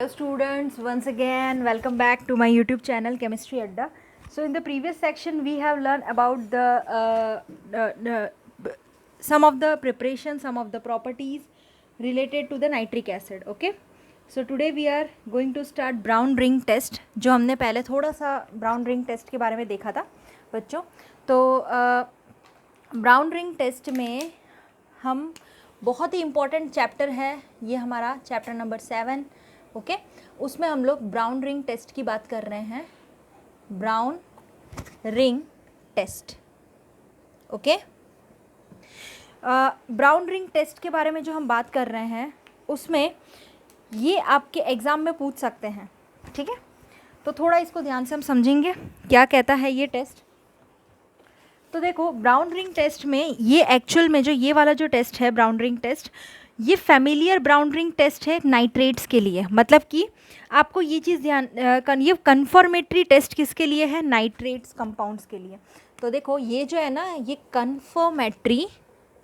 Hello students, once again welcome back to my YouTube channel Chemistry Adda. So in the previous section we have learned about some of the preparation, some of the properties related to the nitric acid. Okay, so today we are going to start brown ring test. जो हमने पहले थोड़ा सा brown ring test के बारे में देखा था बच्चों, तो brown ring test में हम बहुत ही इम्पोर्टेंट चैप्टर है ये हमारा चैप्टर नंबर 7. ओके उसमें हम लोग ब्राउन रिंग टेस्ट की बात कर रहे हैं. Brown ring test. Okay brown ring test के बारे में जो हम बात कर रहे हैं उसमें ये आपके एग्ज़ाम में पूछ सकते हैं. ठीक है, तो थोड़ा इसको ध्यान से हम समझेंगे क्या कहता है ये टेस्ट. तो देखो ब्राउन रिंग टेस्ट में ये एक्चुअल में जो ये वाला जो टेस्ट है ब्राउन रिंग टेस्ट, ये फैमिलियर ब्राउन रिंग टेस्ट है नाइट्रेट्स के लिए. मतलब कि आपको ये चीज़ ध्यान ये कन्फर्मेटरी टेस्ट किसके लिए है? नाइट्रेट्स कंपाउंड्स के लिए. तो देखो ये जो है ना ये कन्फर्मेटरी,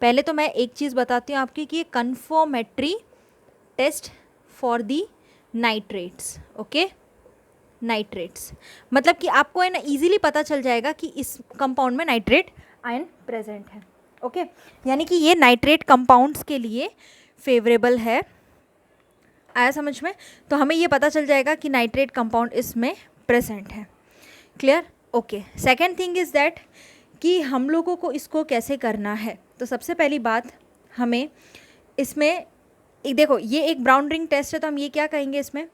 पहले तो मैं एक चीज़ बताती हूँ आपकी कि ये confirmatory test for the nitrates. Okay nitrates मतलब कि आपको है ना इजीली पता चल जाएगा कि इस कंपाउंड में नाइट्रेट आयन प्रेजेंट है. ओके यानी कि ये नाइट्रेट कंपाउंड्स के लिए फेवरेबल है. आया समझ में? तो हमें ये पता चल जाएगा कि नाइट्रेट कंपाउंड इसमें प्रेजेंट है. Clear? Okay. Second thing is that कि हम लोगों को इसको कैसे करना है. तो सबसे पहली बात हमें इसमें देखो ये एक ब्राउन रिंग टेस्ट है, तो हम ये क्या कहेंगे इसमें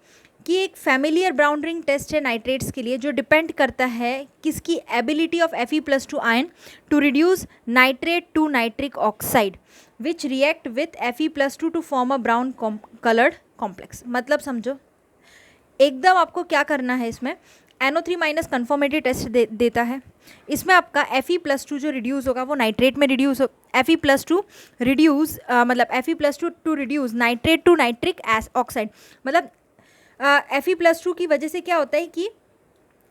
कि एक फैमिलियर ब्राउन रिंग टेस्ट है नाइट्रेट्स के लिए जो डिपेंड करता है किसकी ability of Fe+2 ion to reduce nitrate to nitric oxide which react with Fe+2 to form a brown coloured complex. मतलब समझो एकदम आपको क्या करना है इसमें NO3 माइनस कन्फर्मेटरी टेस्ट देता है. इसमें आपका Fe+2 जो रिड्यूस होगा वो नाइट्रेट में रिड्यूस हो. Fe+2 रिड्यूस मतलब Fe+2 to reduce nitrate to nitric oxide. मतलब Fe+2 की वजह से क्या होता है कि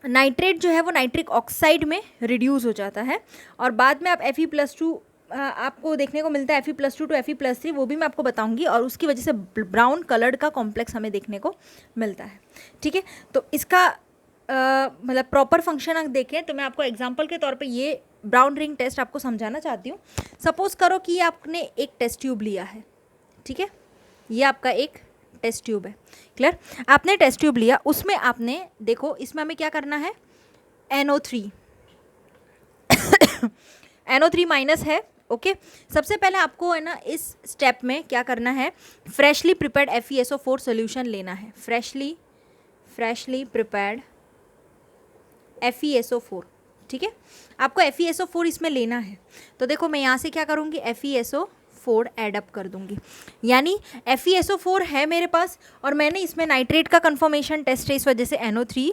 नाइट्रेट जो है वो नाइट्रिक ऑक्साइड में रिड्यूस हो जाता है और बाद में आप Fe+2 आपको देखने को मिलता है Fe+2 टू Fe+3, वो भी मैं आपको बताऊंगी और उसकी वजह से ब्राउन कलर्ड का कॉम्प्लेक्स हमें देखने को मिलता है. ठीक है, तो इसका मतलब प्रॉपर फंक्शन अगर देखें तो मैं आपको एग्जांपल के तौर पे ये ब्राउन रिंग टेस्ट आपको समझाना चाहती हूँ. सपोज करो कि ये आपने एक टेस्ट ट्यूब लिया है. ठीक है, ये आपका एक टेस्ट ट्यूब है. क्लियर? आपने टेस्ट ट्यूब लिया, उसमें आपने देखो इसमें हमें क्या करना है NO3 NO3 माइनस है. ओके सबसे पहले आपको है ना इस स्टेप में क्या करना है, फ्रेशली प्रिपेयर्ड FeSO4 सोल्यूशन लेना है. Freshly prepared FeSO4. ठीक है, आपको FeSO4 इसमें लेना है. तो देखो मैं यहाँ से क्या करूँगी FeSO4 ऐड अप कर दूंगी. यानी FeSO4 है मेरे पास और मैंने इसमें नाइट्रेट का कंफर्मेशन टेस्ट है, इस वजह से NO3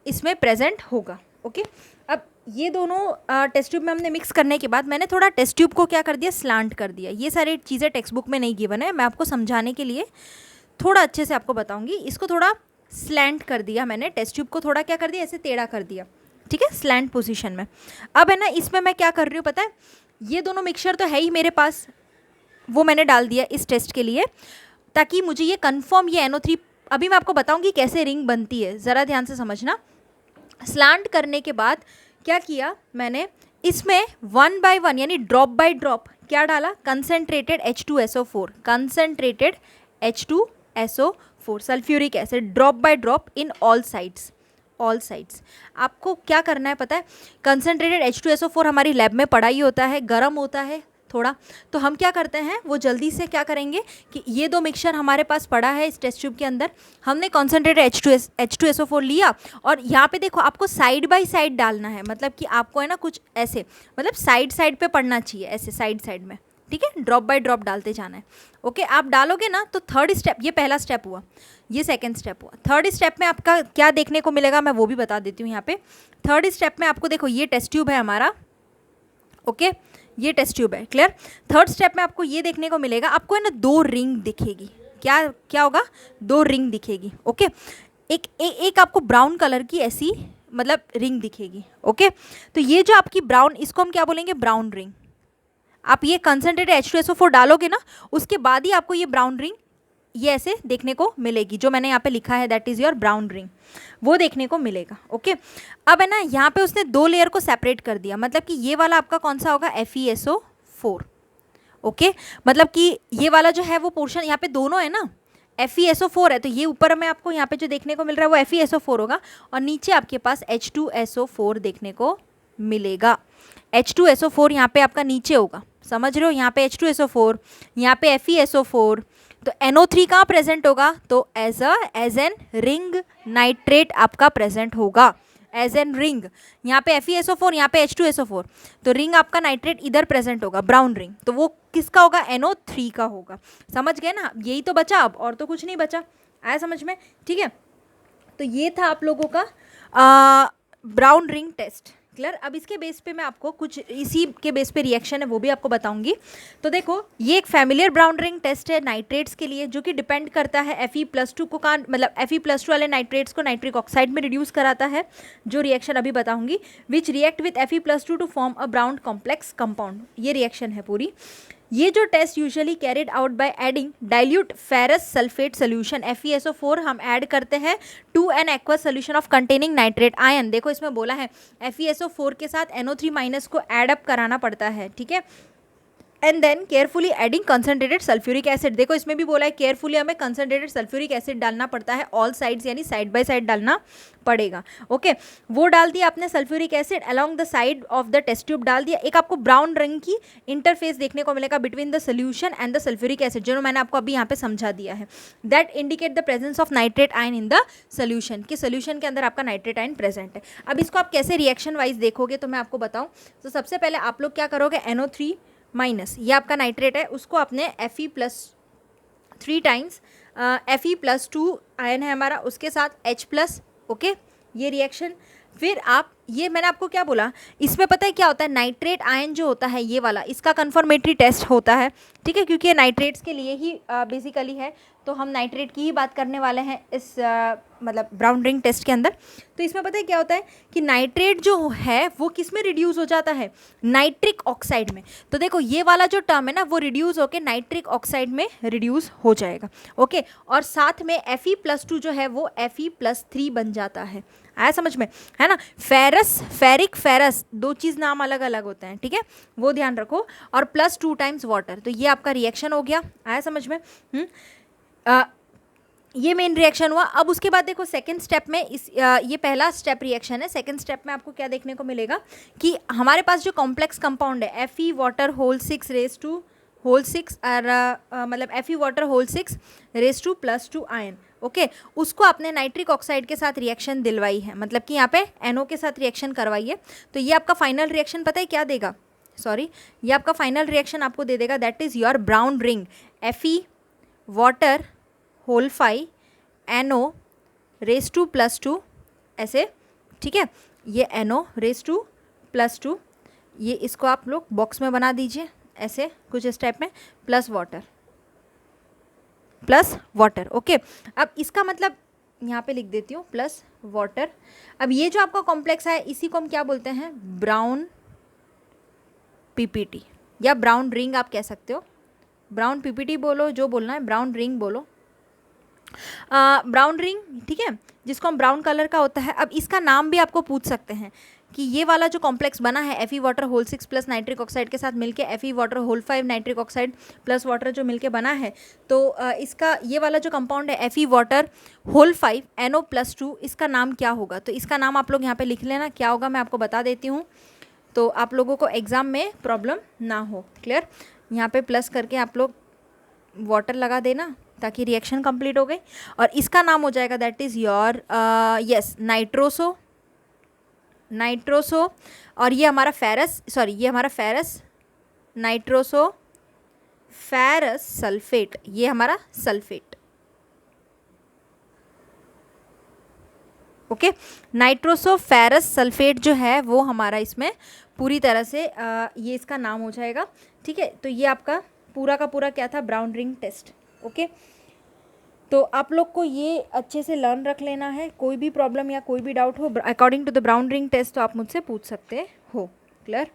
इसमें प्रेजेंट होगा. ओके अब ये दोनों टेस्ट ट्यूब में हमने मिक्स करने के बाद मैंने थोड़ा टेस्ट ट्यूब को क्या कर दिया, स्लांट कर दिया. ये सारी चीज़ें टेक्स्ट बुक में नहीं गिवन है, मैं आपको समझाने के लिए थोड़ा अच्छे से आपको बताऊँगी. इसको थोड़ा स्लैंट कर दिया मैंने, टेस्ट ट्यूब को थोड़ा क्या कर दिया ऐसे टेढ़ा कर दिया. ठीक है, स्लैंट पोजीशन में. अब है ना इसमें मैं क्या कर रही हूँ पता है, ये दोनों मिक्सचर तो है ही मेरे पास, वो मैंने डाल दिया इस टेस्ट के लिए ताकि मुझे ये कंफर्म ये NO3. अभी मैं आपको बताऊंगी कैसे रिंग बनती है, ज़रा ध्यान से समझना. स्लांट करने के बाद क्या किया मैंने, इसमें 1 by 1 यानी ड्रॉप बाय ड्रॉप क्या डाला, concentrated H2SO4. Concentrated H2SO4 sulphuric acid drop by drop in all sides. आपको क्या करना है पता है, कंसनट्रेटेड H2SO4 हमारी लैब में पड़ा ही होता है, गर्म होता है थोड़ा. तो हम क्या करते हैं वो जल्दी से क्या करेंगे कि ये दो मिक्सचर हमारे पास पड़ा है इस टेस्ट ट्यूब के अंदर, हमने कंसनट्रेटेड H2SO4 लिया और यहाँ पे देखो आपको साइड बाय साइड डालना है. मतलब कि आपको है ना कुछ ऐसे मतलब साइड पे पड़ना चाहिए, ऐसे साइड में. ठीक है, ड्रॉप बाय ड्रॉप डालते जाना है. ओके आप डालोगे ना तो थर्ड स्टेप, ये पहला स्टेप हुआ, ये सेकंड स्टेप हुआ. थर्ड स्टेप में आपका क्या देखने को मिलेगा मैं वो भी बता देती हूँ यहाँ पे. थर्ड स्टेप में आपको देखो ये टेस्ट ट्यूब है हमारा. ओके ये टेस्ट ट्यूब है. क्लियर? थर्ड स्टेप में आपको ये देखने को मिलेगा, आपको है ना 2 रिंग दिखेगी. क्या होगा, 2 रिंग दिखेगी. ओके एक आपको ब्राउन कलर की ऐसी मतलब रिंग दिखेगी. ओके तो ये जो आपकी ब्राउन, इसको हम क्या बोलेंगे, ब्राउन रिंग. आप ये कंसनट्रेटेड H2SO4 डालोगे ना उसके बाद ही आपको ये ब्राउन रिंग ये ऐसे देखने को मिलेगी, जो मैंने यहाँ पे लिखा है that is your brown ring, वो देखने को मिलेगा। ओके, अब है ना यहाँ पे उसने 2 लेयर को सेपरेट कर दिया, मतलब कि ये वाला आपका कौन सा होगा, FeSO4। ओके, मतलब कि ये वाला जो है वो पोर्शन, यहाँ पे दोनों है ना, FeSO4 है, तो ये ऊपर में आपको यहाँ पे जो देखने को मिल रहा है वो FeSO4 होगा, और नीचे आपके पास H2SO4 देखने को मिलेगा। H2SO4 यहाँ पे आपका नीचे होगा, समझ रहे हो, यहाँ पे H2SO4, यहाँ पे FeSO4, तो NO3 कहाँ प्रेजेंट होगा, तो एज एन रिंग नाइट्रेट आपका प्रेजेंट होगा, एज एन रिंग। यहाँ पे FeSO4, यहाँ पे H2SO4, तो रिंग आपका नाइट्रेट इधर प्रेजेंट होगा, ब्राउन रिंग, तो वो किसका होगा, NO3 का होगा। समझ गए ना, यही तो बचा अब, और तो कुछ नहीं बचा, आया समझ में, ठीक है। तो ये था आप लोगों का ब्राउन रिंग टेस्ट, क्लियर। अब इसके बेस पे मैं आपको कुछ, इसी के बेस पे रिएक्शन है वो भी आपको बताऊंगी। तो देखो, ये एक फैमिलियर ब्राउन रिंग टेस्ट है नाइट्रेट्स के लिए, जो कि डिपेंड करता है Fe+2 को मतलब Fe+2 वाले नाइट्रेट्स को नाइट्रिक ऑक्साइड में रिड्यूस कराता है, जो रिएक्शन अभी बताऊंगी, which react with Fe+2 to form a brown complex compound. ये रिएक्शन है पूरी। ये जो test usually carried out by adding dilute ferrous sulphate solution, FeSO4 हम ऐड करते हैं to an aqueous solution of containing nitrate ion. देखो इसमें बोला है FeSO4 के साथ NO3- को ऐड अप कराना पड़ता है, ठीक है, and then carefully adding concentrated sulphuric acid. देखो इसमें भी बोला है केयरफुली हमें कंसनट्रेटेड सल्फ्यूरिक एसिड डालना पड़ता है, ऑल साइड्स यानी साइड बाय साइड डालना पड़ेगा। ओके, वो डाल दिया आपने sulphuric acid along the side of the test tube डाल दिया। एक आपको ब्राउन रंग की इंटरफेस देखने को मिलेगा between the solution and the sulphuric acid, जो मैंने आपको अभी यहाँ पे समझा दिया है, that indicate the presence of nitrate ion in the solution, कि सोल्यूशन के अंदर आपका नाइट्रेट आयन प्रेजेंट है। अब इसको आप कैसे रिएक्शन वाइज देखोगे तो मैं आपको बताऊँ। तो सबसे पहले आप लोग क्या करोगे, NO3- ये आपका नाइट्रेट है, उसको आपने Fe+3 टाइम्स Fe+2 आयन है हमारा, उसके साथ H+, ओके, ये रिएक्शन। फिर आप, ये मैंने आपको क्या बोला, इसमें पता है क्या होता है, नाइट्रेट आयन जो होता है ये वाला, इसका कन्फर्मेटरी टेस्ट होता है, ठीक है, क्योंकि ये नाइट्रेट्स के लिए ही बेसिकली है, तो हम नाइट्रेट की ही बात करने वाले हैं इस मतलब ब्राउन रिंग टेस्ट के अंदर। तो इसमें पता है क्या होता है कि नाइट्रेट जो है वो किस में रिड्यूस हो जाता है, नाइट्रिक ऑक्साइड में। तो देखो ये वाला जो टर्म है ना, वो रिड्यूस होकर नाइट्रिक ऑक्साइड में रिड्यूस हो जाएगा, ओके, और साथ में Fe+2 जो है वो Fe+3 बन जाता है। आया समझ में, है ना। फेरस, फेरिक, फेरस, दो चीज़ नाम अलग अलग होते हैं, ठीक है, वो ध्यान रखो, और +2 टाइम्स वाटर, तो ये आपका रिएक्शन हो गया। आया समझ में, ये मेन रिएक्शन हुआ। अब उसके बाद देखो सेकंड स्टेप में ये पहला स्टेप रिएक्शन है, सेकंड स्टेप में आपको क्या देखने को मिलेगा कि हमारे पास जो कॉम्प्लेक्स कंपाउंड है Fe water whole 6 raise to whole 6 और मतलब Fe water whole 6 raise to +2 ion, okay, उसको आपने नाइट्रिक ऑक्साइड के साथ रिएक्शन दिलवाई है, मतलब कि यहाँ पे NO के साथ रिएक्शन करवाई है। तो ये आपका फाइनल रिएक्शन पता है क्या देगा, सॉरी, ये आपका फाइनल रिएक्शन आपको दे देगा that is your brown ring, Fe water whole 5 NO raise to +2 ऐसे, ठीक है, ये NO रेज टू +2, ये इसको आप लोग बॉक्स में बना दीजिए ऐसे कुछ इस टाइप में, प्लस वाटर, ओके। अब इसका मतलब यहाँ पे लिख देती हूँ प्लस वाटर। अब ये जो आपका कॉम्प्लेक्स है इसी को हम क्या बोलते हैं, ब्राउन PPT या ब्राउन रिंग आप कह सकते हो, ब्राउन PPT बोलो, जो बोलना है, ब्राउन रिंग बोलो, ब्राउन रिंग, ठीक है, जिसको हम ब्राउन कलर का होता है। अब इसका नाम भी आपको पूछ सकते हैं कि ये वाला जो कॉम्प्लेक्स बना है Fe water whole 6 plus nitric oxide के साथ मिलके Fe water whole 5 nitric oxide plus water जो मिलके बना है, तो इसका ये वाला जो कंपाउंड है Fe वाटर होल 5 NO+2, इसका नाम क्या होगा। तो इसका नाम आप लोग यहाँ पे लिख लेना, क्या होगा मैं आपको बता देती हूँ, तो आप लोगों को एग्ज़ाम में प्रॉब्लम ना हो, क्लियर। यहाँ पे प्लस करके आप लोग वाटर लगा देना ताकि रिएक्शन कंप्लीट हो गई, और इसका नाम हो जाएगा that is your yes nitroso, और ये हमारा फेरस, सॉरी ये हमारा फेरस नाइट्रोसो फेरस सल्फेट, ये हमारा sulphate, okay. Nitroso ferrous sulphate जो है वो हमारा इसमें पूरी तरह से ये इसका नाम हो जाएगा, ठीक है। तो ये आपका पूरा का पूरा क्या था, ब्राउन रिंग टेस्ट, ओके। तो आप लोग को ये अच्छे से लर्न रख लेना है, कोई भी प्रॉब्लम या कोई भी डाउट हो according to the brown ring test तो आप मुझसे पूछ सकते हो, क्लियर,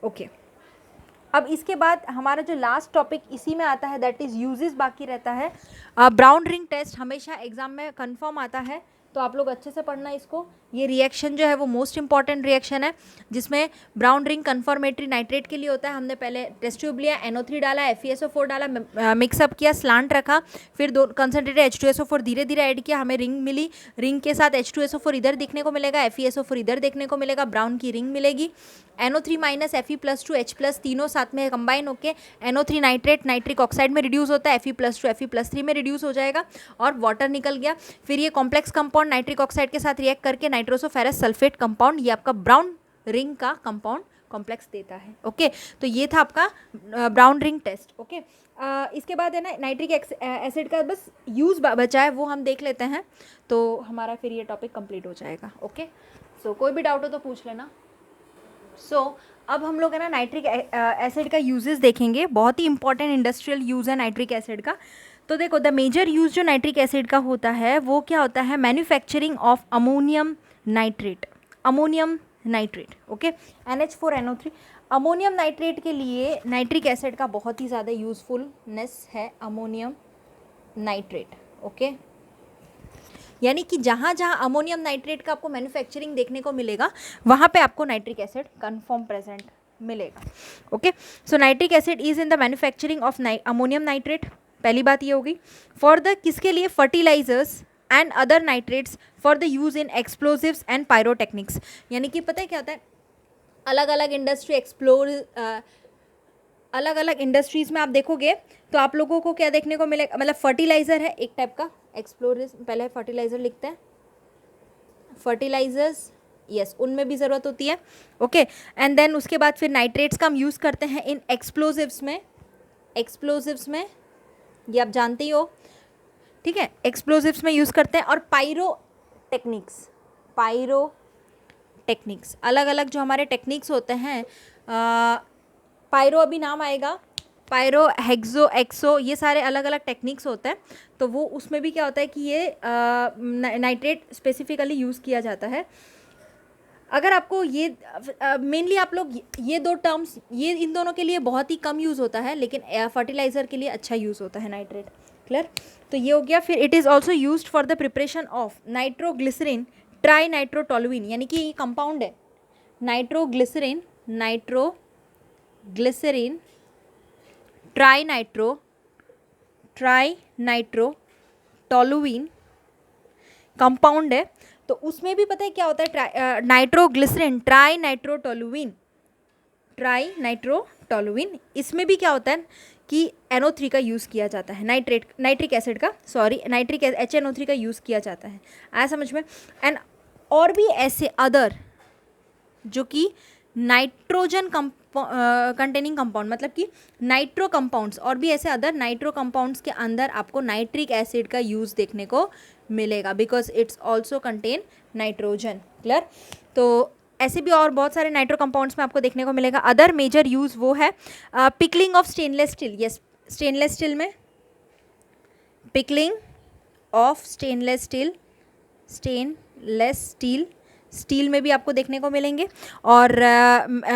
ओके। अब इसके बाद हमारा जो लास्ट टॉपिक इसी में आता है, दैट इज़ यूजेस बाकी रहता है। ब्राउन रिंग टेस्ट हमेशा एग्जाम में कंफर्म आता है, तो आप लोग अच्छे से पढ़ना इसको। ये रिएक्शन जो है वो मोस्ट इंपॉर्टेंट रिएक्शन है, जिसमें ब्राउन रिंग कन्फर्मेटरी नाइट्रेट के लिए होता है। हमने पहले टेस्ट ट्यूब लिया, NO3 डाला, FeSO4 डाला, मिक्सअप किया, स्लांट रखा, फिर दो कंसनट्रेटेड H2SO4 धीरे धीरे ऐड किया, हमें रिंग मिली। रिंग के साथ H2SO4 इधर देखने को मिलेगा, FeSO4 इधर देखने को मिलेगा, ब्राउन की रिंग मिलेगी। NO3 माइनस Fe+2 H+ तीनों साथ में कंबाइन होकर NO3 नाइट्रेट नाइट्रिक ऑक्साइड में रिड्यूस होता है, Fe+2 Fe+3 में रिड्यूस हो जाएगा और वाटर निकल गया। फिर ये कॉम्प्लेक्स कंपाउंड नाइट्रिक ऑक्साइड के साथ रिएक्ट करके नाइट्रोसोफेरस सल्फेट कंपाउंड, ये आपका ब्राउन रिंग का कंपाउंड कॉम्प्लेक्स देता है। ओके, तो ये था आपका ब्राउन रिंग टेस्ट। ओके, इसके बाद है ना नाइट्रिक एसिड का बस यूज़ बचा है, वो हम देख लेते हैं, तो हमारा फिर ये टॉपिक कंप्लीट हो जाएगा। ओके, सो कोई भी डाउट हो तो पूछ लेना। अब हम लोग है ना नाइट्रिक एसिड का यूजेस देखेंगे, बहुत ही इंपॉर्टेंट इंडस्ट्रियल यूज़ है नाइट्रिक एसिड का। तो देखो, द मेजर यूज़ जो नाइट्रिक एसिड का होता है वो क्या होता है, manufacturing of ammonium nitrate. Ammonium nitrate, okay, NH4NO3। Ammonium nitrate के लिए नाइट्रिक एसिड का बहुत ही ज़्यादा यूज़फुलनेस है, अमोनियम नाइट्रेट। ओके, यानी कि जहाँ जहाँ अमोनियम नाइट्रेट का आपको मैन्युफैक्चरिंग देखने को मिलेगा, वहाँ पे आपको नाइट्रिक एसिड कन्फर्म प्रेजेंट मिलेगा। Okay, so nitric acid is in the manufacturing of ammonium nitrate, पहली बात ये होगी। फॉर द किसके लिए, fertilisers and other nitrates for the use in explosives and pyrotechnics. यानी कि पता है क्या होता है, अलग अलग इंडस्ट्री अलग अलग इंडस्ट्रीज़ में आप देखोगे तो आप लोगों को क्या देखने को मिलेगा, मतलब फर्टिलाइज़र है एक टाइप का, एक्सप्लोरिस पहले फर्टिलाइज़र लिखते हैं, फर्टिलाइजर्स, यस, उनमें भी ज़रूरत होती है। ओके, एंड देन उसके बाद फिर नाइट्रेट्स का हम यूज़ करते हैं इन एक्सप्लोजिव्स में। एक्सप्लोजिव्स में ये आप जानते ही हो, ठीक है, एक्सप्लोजिव्स में यूज़ करते हैं। और पायरोटेक्निक्स, पायरोटेक्निक्स अलग अलग जो हमारे टेक्निक्स होते हैं, पायरो अभी नाम आएगा, पायरो, हेक्सो, एक्सो, ये सारे अलग अलग टेक्निक्स होते हैं। तो वो उसमें भी क्या होता है कि ये नाइट्रेट स्पेसिफिकली यूज़ किया जाता है। अगर आपको ये मेनली आप लोग ये दो टर्म्स, ये इन दोनों के लिए बहुत ही कम यूज़ होता है, लेकिन फर्टिलाइज़र के लिए अच्छा यूज़ होता है नाइट्रेट। क्लियर, तो ये हो गया। फिर it is also used for the preparation of nitroglycerine trinitrotoluene, यानी कि ये कंपाउंड है nitroglycerine, nitroglycerine trinitrotoluene compound है। तो उसमें भी पता है क्या होता है, नाइट्रोग्लिसरीन ट्राई नाइट्रोटोलुइन, इसमें भी क्या होता है कि NO3 का यूज़ किया जाता है, नाइट्रिक एसिड का, सॉरी, नाइट्रिक HNO3 का यूज़ किया जाता है, आया समझ में। एंड और भी ऐसे अदर जो कि नाइट्रोजन कंटेनिंग कंपाउंड, मतलब कि नाइट्रो कंपाउंड्स, और भी ऐसे अदर नाइट्रो कंपाउंड्स के अंदर आपको नाइट्रिक एसिड का यूज़ देखने को मिलेगा, because it's also contain nitrogen. Clear, तो ऐसे भी और बहुत सारे नाइट्रो कंपाउंड्स में आपको देखने को मिलेगा। अदर मेजर यूज़ वो है pickling of stainless steel, yes, stainless steel में पिकलिंग ऑफ स्टेनलेस स्टील में भी आपको देखने को मिलेंगे, और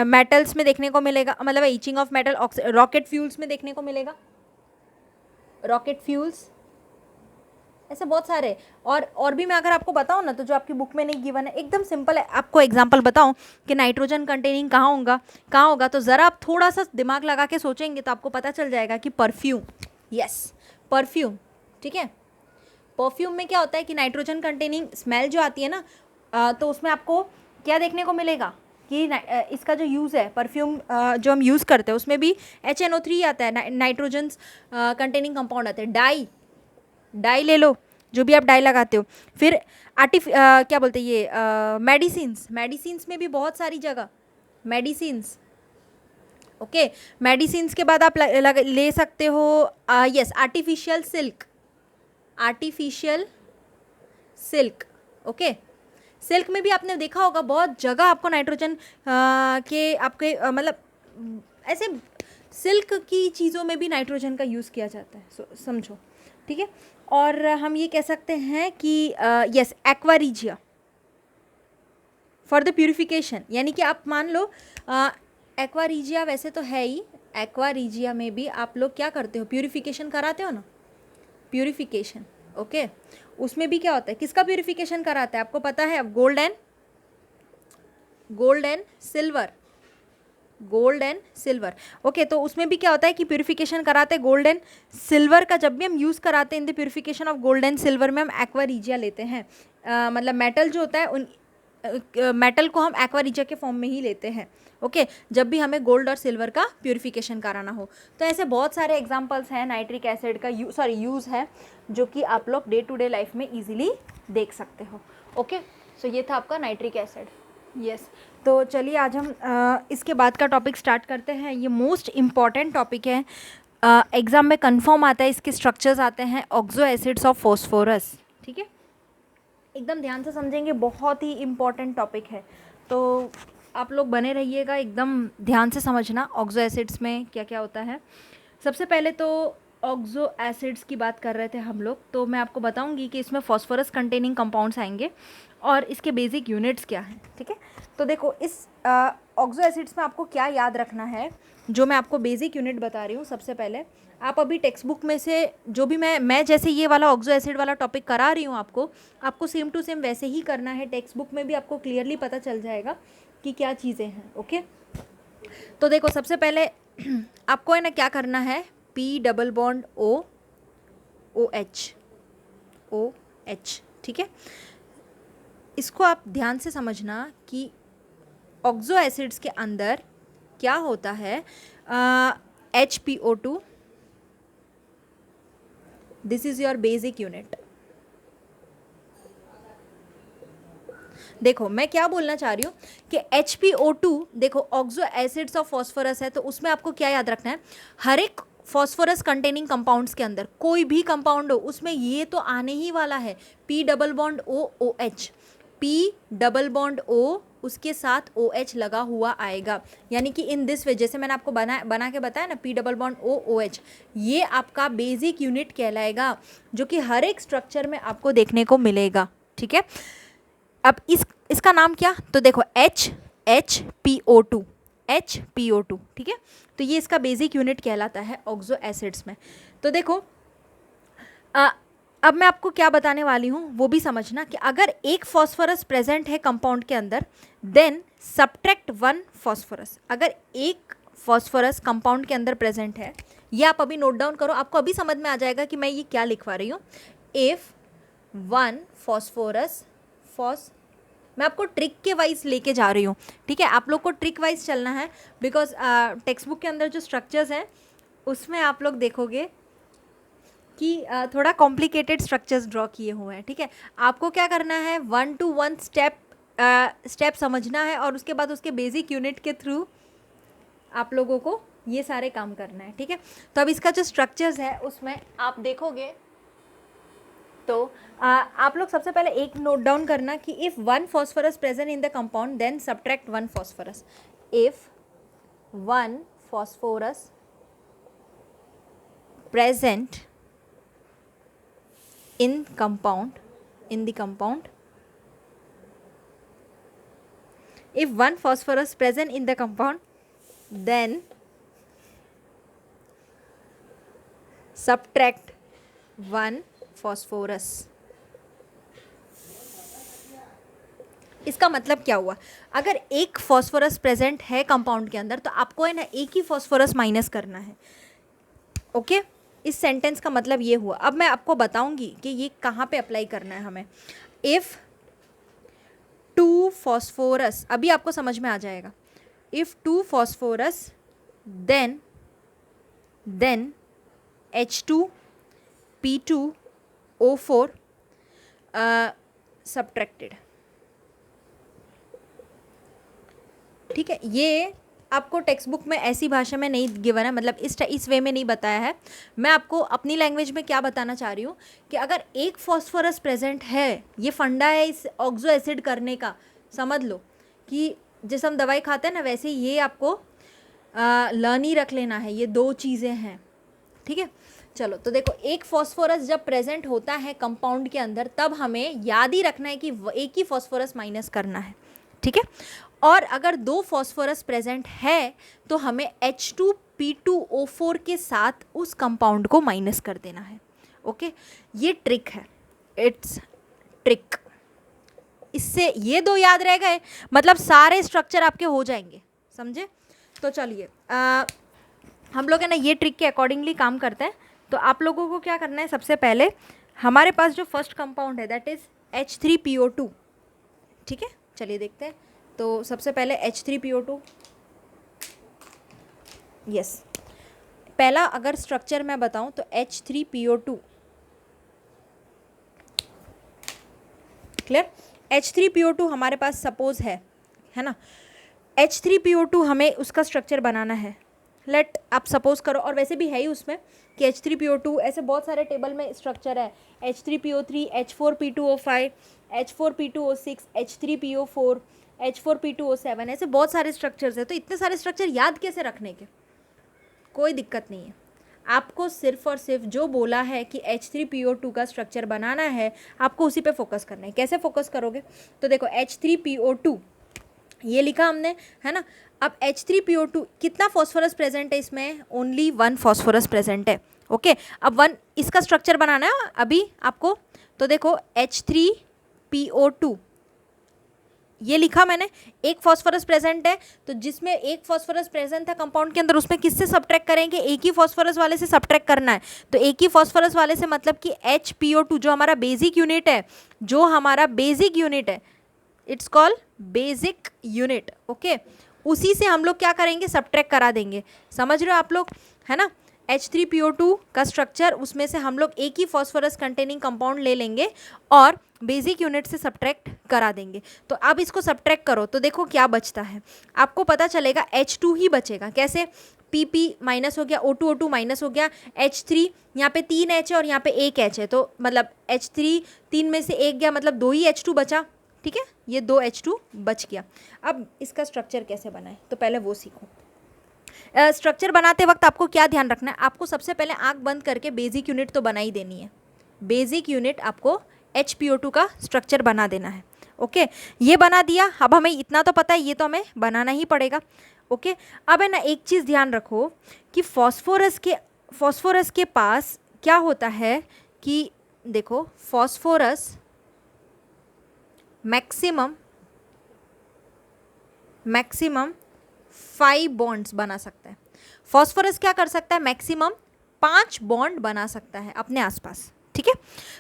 मेटल्स में देखने को मिलेगा, मतलब itching of metal, rocket fuels में देखने को मिलेगा, रॉकेट फ्यूल्स, ऐसे बहुत सारे। और भी मैं अगर आपको बताऊं ना, तो जो आपकी बुक में नहीं गिवन है, एकदम सिंपल है, आपको एग्जांपल बताऊं कि नाइट्रोजन कंटेनिंग कहाँ होगा, तो ज़रा आप थोड़ा सा दिमाग लगा के सोचेंगे तो आपको पता चल जाएगा कि परफ्यूम, यस, परफ्यूम, ठीक है। परफ्यूम में क्या होता है कि नाइट्रोजन कंटेनिंग स्मेल जो आती है ना, तो उसमें आपको क्या देखने को मिलेगा कि इसका जो यूज़ है, परफ्यूम जो हम यूज़ करते हैं उसमें भी HNO3 आता है, नाइट्रोजन कंटेनिंग कंपाउंड आते हैं। डाई ले लो, जो भी आप डाई लगाते हो। फिर क्या बोलते हैं ये, मेडिसिन्स में भी बहुत सारी जगह मेडिसिन्स, ओके, मेडिसिन्स के बाद आप ले सकते हो, yes, artificial silk, okay, silk में भी आपने देखा होगा बहुत जगह आपको नाइट्रोजन के आपके मतलब ऐसे सिल्क की चीज़ों में भी नाइट्रोजन का यूज़ किया जाता है, समझो, ठीक है। और हम ये कह सकते हैं कि yes, aqua regia for the purification, यानी कि आप मान लो एक्वारीजिया वैसे तो है ही, एक्वा रीजिया में भी आप लोग क्या करते हो, प्यूरिफिकेशन कराते हो ना, प्यूरिफिकेशन, ओके। उसमें भी क्या होता है, किसका प्यूरिफिकेशन कराते हैं आपको पता है, अब gold and silver, gold and silver, okay. तो उसमें भी क्या होता है कि प्यूरिफिकेशन कराते हैं गोल्ड एंड सिल्वर का। जब भी हम यूज़ कराते हैं in the purification of gold and silver में हम एक्वा रीजिया लेते हैं, मतलब मेटल जो होता है उन मेटल को हम एक्वा रीजिया के फॉर्म में ही लेते हैं, ओके। जब भी हमें गोल्ड और सिल्वर का प्यूरिफिकेशन कराना हो। तो ऐसे बहुत सारे एग्जांपल्स हैं नाइट्रिक एसिड का यूज़ है, जो कि आप लोग डे टू डे लाइफ में इजीली देख सकते हो, ओके। सो ये था आपका नाइट्रिक एसिड, यस। तो चलिए आज हम इसके बाद का टॉपिक स्टार्ट करते हैं। ये मोस्ट इम्पॉर्टेंट टॉपिक है, एग्ज़ाम में कंफर्म आता है, इसके स्ट्रक्चर्स आते हैं, ऑक्सो एसिड्स ऑफ फॉस्फोरस, ठीक है। एकदम ध्यान से समझेंगे, बहुत ही इम्पॉर्टेंट टॉपिक है, तो आप लोग बने रहिएगा, एकदम ध्यान से समझना ऑक्सो एसिड्स में क्या क्या होता है। सबसे पहले तो ऑक्सो एसिड्स की बात कर रहे थे हम लोग, तो मैं आपको बताऊंगी कि इसमें फॉस्फोरस कंटेनिंग कंपाउंड्स आएंगे और इसके बेसिक यूनिट्स क्या हैं, ठीक है। तो देखो इस ऑक्सो एसिड्स में आपको क्या याद रखना है, जो मैं आपको बेसिक यूनिट बता रही हूँ। सबसे पहले आप अभी टेक्स्ट बुक में से जो भी मैं जैसे ये वाला ऑक्सो एसिड वाला टॉपिक करा रही हूँ आपको सेम टू सेम वैसे ही करना है। टेक्स्ट बुक में भी आपको क्लियरली पता चल जाएगा कि क्या चीज़ें हैं, ओके। तो देखो सबसे पहले आपको है ना क्या करना है, P double bond O H, ठीक है। इसको आप ध्यान से समझना कि ऑक्सो एसिड्स के अंदर क्या होता है, HPO2, this is your basic unit. देखो मैं क्या बोलना चाह रही हूँ कि HPO2, देखो ऑक्सो एसिड्स ऑफ फॉस्फोरस है, तो उसमें आपको क्या याद रखना है, हर एक फॉस्फोरस कंटेनिंग कंपाउंड्स के अंदर कोई भी कंपाउंड हो उसमें ये तो आने ही वाला है, P double bond O OH, P double bond O उसके साथ OH लगा हुआ आएगा, यानी कि इन दिस वे, जैसे मैंने आपको बना के बताया ना, P double bond O OH, ये आपका बेसिक यूनिट कहलाएगा, जो कि हर एक स्ट्रक्चर में आपको देखने को मिलेगा, ठीक है। अब इसका नाम क्या, तो देखो HPO2, ठीक है। तो ये इसका बेसिक यूनिट कहलाता है ऑक्सो एसिड्स में। तो देखो अब मैं आपको क्या बताने वाली हूँ वो भी समझना कि अगर एक फॉस्फोरस प्रेजेंट है कंपाउंड के अंदर, देन सब्ट्रैक्ट 1 फॉस्फोरस। अगर एक फॉस्फोरस कंपाउंड के अंदर प्रेजेंट है, ये आप अभी नोट डाउन करो, आपको अभी समझ में आ जाएगा कि मैं ये क्या लिखवा रही हूँ। इफ 1 फॉस्फोरस मैं आपको ट्रिक के वाइज लेके जा रही हूँ, ठीक है। आप लोग को ट्रिक वाइज चलना है, बिकॉज टेक्स्ट बुक के अंदर जो स्ट्रक्चर्स हैं उसमें आप लोग देखोगे कि थोड़ा कॉम्प्लिकेटेड स्ट्रक्चर्स ड्रॉ किए हुए हैं, ठीक है। आपको क्या करना है, 1 to 1 स्टेप समझना है और उसके बाद उसके बेसिक यूनिट के थ्रू आप लोगों को ये सारे काम करना है, ठीक है। तो अब इसका जो स्ट्रक्चर्स है उसमें आप देखोगे तो आप लोग सबसे पहले एक नोट डाउन करना कि if 1 phosphorus present in the compound then subtract 1 phosphorus. If 1 phosphorus present in the compound, if 1 phosphorus present in the compound, then subtract 1 phosphorus। इसका मतलब क्या हुआ, अगर एक फॉस्फोरस प्रेजेंट है कंपाउंड के अंदर तो आपको है ना एक ही फॉस्फोरस माइनस करना है, ओके। इस सेंटेंस का मतलब ये हुआ। अब मैं आपको बताऊंगी कि ये कहाँ पे अप्लाई करना है हमें। इफ़ 2 फॉस्फोरस, अभी आपको समझ में आ जाएगा, if 2 phosphorus then H2P2O4 subtracted, ठीक है। ये आपको टेक्स्ट बुक में ऐसी भाषा में नहीं गिवन है, मतलब इस वे में नहीं बताया है। मैं आपको अपनी लैंग्वेज में क्या बताना चाह रही हूँ कि अगर एक फॉस्फोरस प्रेजेंट है, ये फंडा है इस ऑक्सो एसिड करने का, समझ लो कि जैसे हम दवाई खाते हैं ना वैसे ये आपको लर्न ही रख लेना है, ये 2 चीज़ें हैं, ठीक है। चलो तो देखो एक फॉस्फोरस जब प्रेजेंट होता है कंपाउंड के अंदर तब हमें याद ही रखना है कि एक ही फॉस्फोरस माइनस करना है, ठीक है। और अगर 2 फॉस्फोरस प्रेजेंट है तो हमें H2 P2O4 के साथ उस कंपाउंड को माइनस कर देना है। ओके, ये ट्रिक है, इट्स ट्रिक। इससे ये दो याद रह गए, मतलब सारे स्ट्रक्चर आपके हो जाएंगे, समझे? तो चलिए हम लोग है ना ये ट्रिक के अकॉर्डिंगली काम करते हैं। तो आप लोगों को क्या करना है, सबसे पहले हमारे पास जो फर्स्ट कंपाउंड है दैट इज़ H3PO2, ठीक है? चलिए देखते हैं। तो सबसे पहले H3PO2, यस, पहला अगर स्ट्रक्चर मैं बताऊं तो H3PO2, क्लियर? H3PO2 हमारे पास सपोज है ना, H3PO2 हमें उसका स्ट्रक्चर बनाना है। लेट आप सपोज करो, और वैसे भी है ही उसमें कि H3PO2 ऐसे बहुत सारे टेबल में स्ट्रक्चर है, H3PO3, H4P2O5, H4P2O6, H3PO4, H4P2O7, ऐसे बहुत सारे स्ट्रक्चर्स है। तो इतने सारे स्ट्रक्चर याद कैसे रखने के, कोई दिक्कत नहीं है। आपको सिर्फ और सिर्फ जो बोला है कि H3PO2 का स्ट्रक्चर बनाना है, आपको उसी पे फोकस करना है। कैसे फोकस करोगे, तो देखो H3PO2 ये लिखा हमने, है ना। अब H3PO2 कितना फॉस्फोरस प्रेजेंट है इसमें, ओनली 1 फॉस्फोरस प्रेजेंट है। ओके, अब 1 इसका स्ट्रक्चर बनाना है अभी आपको। तो देखो H3PO2 ये लिखा मैंने, एक फॉस्फोरस प्रेजेंट है, तो जिसमें एक फॉस्फोरस प्रेजेंट था कंपाउंड के अंदर, उसमें किससे सब्ट्रैक्ट करेंगे, एक ही फॉस्फोरस वाले से सब्ट्रैक्ट करना है। तो एक ही फॉस्फोरस वाले से मतलब कि HPO2 जो हमारा बेसिक यूनिट है, जो हमारा बेसिक यूनिट है, it's called basic unit. Okay, उसी से हम लोग क्या करेंगे, सब्ट्रैक्ट करा देंगे। समझ रहे हो आप लोग, है ना। H3PO2 का स्ट्रक्चर, उसमें से हम लोग एक ही फॉस्फोरस कंटेनिंग कंपाउंड ले लेंगे और बेसिक यूनिट से सब्ट्रैक्ट करा देंगे। तो अब इसको सब्ट्रैक्ट करो तो देखो क्या बचता है, आपको पता चलेगा H2 ही बचेगा। कैसे, PP माइनस हो गया, O2 माइनस हो गया, H3 यहाँ पे 3 H है और यहाँ पे 1 H है, तो मतलब H3 3 में से 1 गया, मतलब 2 ही H2 बचा, ठीक है, ये 2 H2 बच गया। अब इसका स्ट्रक्चर कैसे बनाए, तो पहले वो सीखो। स्ट्रक्चर बनाते वक्त आपको क्या ध्यान रखना है, आपको सबसे पहले आंख बंद करके बेसिक यूनिट तो बना ही देनी है। बेसिक यूनिट आपको HPO2 का स्ट्रक्चर बना देना है। ओके, ये बना दिया। अब हमें इतना तो पता है, ये तो हमें बनाना ही पड़ेगा। ओके, अब है ना एक चीज़ ध्यान रखो कि फॉस्फोरस के पास क्या होता है कि देखो, फॉस्फोरस मैक्सिमम 5 बॉन्ड्स बना सकता है। फॉस्फोरस क्या कर सकता है, मैक्सिमम 5 बॉन्ड बना सकता है अपने आसपास, ठीक है।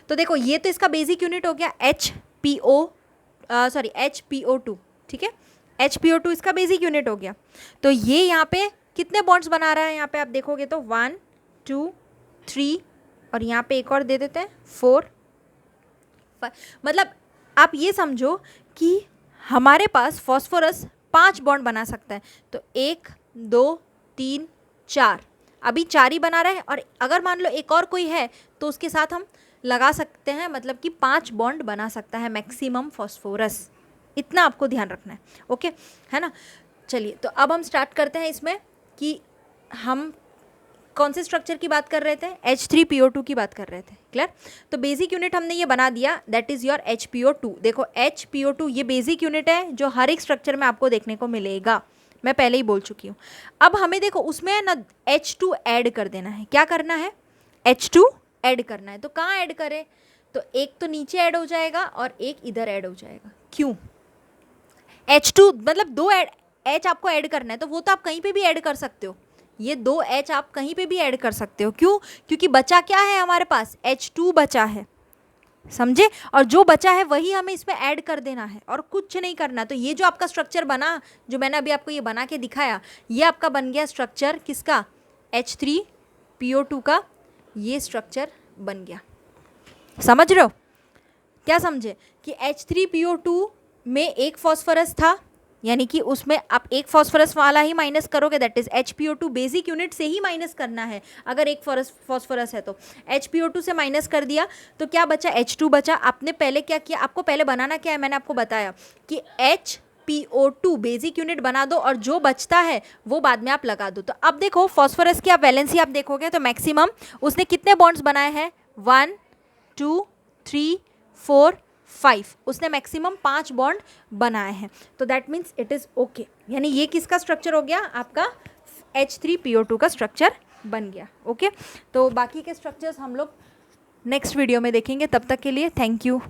तो देखो ये तो इसका बेसिक यूनिट हो गया HPO2, ठीक है। HPO2 इसका बेसिक यूनिट हो गया। तो ये यहाँ पे कितने बॉन्ड्स बना रहा है, यहाँ पे आप देखोगे तो 1 2 3 और यहाँ पे एक और दे देते हैं 4 5। मतलब आप ये समझो कि हमारे पास फॉस्फोरस 5 बॉन्ड बना सकता है। तो 1 2 3 4, अभी 4 ही बना रहा है, और अगर मान लो एक और कोई है तो उसके साथ हम लगा सकते हैं, मतलब कि 5 बॉन्ड बना सकता है मैक्सिमम फॉस्फोरस। इतना आपको ध्यान रखना है। ओके, है ना। चलिए, तो अब हम स्टार्ट करते हैं इसमें कि हम कौन से स्ट्रक्चर की बात कर रहे थे, H3PO2 की बात कर रहे थे, क्लियर। तो बेसिक यूनिट हमने ये बना दिया, दैट इज़ योर HPO2। देखो HPO2 ये बेसिक यूनिट है जो हर एक स्ट्रक्चर में आपको देखने को मिलेगा, मैं पहले ही बोल चुकी हूँ। अब हमें देखो उसमें ना H2 ऐड कर देना है। क्या करना है, H2 ऐड करना है। तो कहाँ ऐड करें, तो एक तो नीचे ऐड हो जाएगा और एक इधर ऐड हो जाएगा। क्यों, H2 मतलब 2 H आपको ऐड करना है, तो वो तो आप कहीं पे भी ऐड कर सकते हो। ये 2 H आप कहीं पे भी ऐड कर सकते हो। क्यों, क्योंकि बचा क्या है हमारे पास, H2 बचा है, समझे। और जो बचा है वही हमें इसमें ऐड कर देना है और कुछ नहीं करना। तो ये जो आपका स्ट्रक्चर बना, जो मैंने अभी आपको ये बना के दिखाया, ये आपका बन गया स्ट्रक्चर किसका, H3PO2 का। ये स्ट्रक्चर बन गया, समझ रहे हो। क्या समझे कि H3PO2 में एक फॉस्फोरस था, यानी कि उसमें आप एक फॉस्फोरस वाला ही माइनस करोगे, that is HPO2 basic unit से ही माइनस करना है। अगर एक फॉस्फोरस है तो HPO2 से माइनस कर दिया तो क्या बचा, H2 बचा। आपने पहले क्या किया, आपको पहले बनाना क्या है, मैंने आपको बताया कि HPO2 बेसिक यूनिट बना दो और जो बचता है वो बाद में आप लगा दो। तो अब देखो फॉस्फोरस की आप वैलेंसी आप देखोगे तो मैक्सिमम उसने कितने बॉन्ड्स बनाए हैं, 1 2 3 4 5, उसने मैक्सिमम 5 बॉन्ड बनाए हैं। तो that means it is okay. यानी ये किसका स्ट्रक्चर हो गया, आपका H3PO2 का स्ट्रक्चर बन गया। ओके, तो बाकी के स्ट्रक्चर्स हम लोग नेक्स्ट वीडियो में देखेंगे। तब तक के लिए थैंक यू।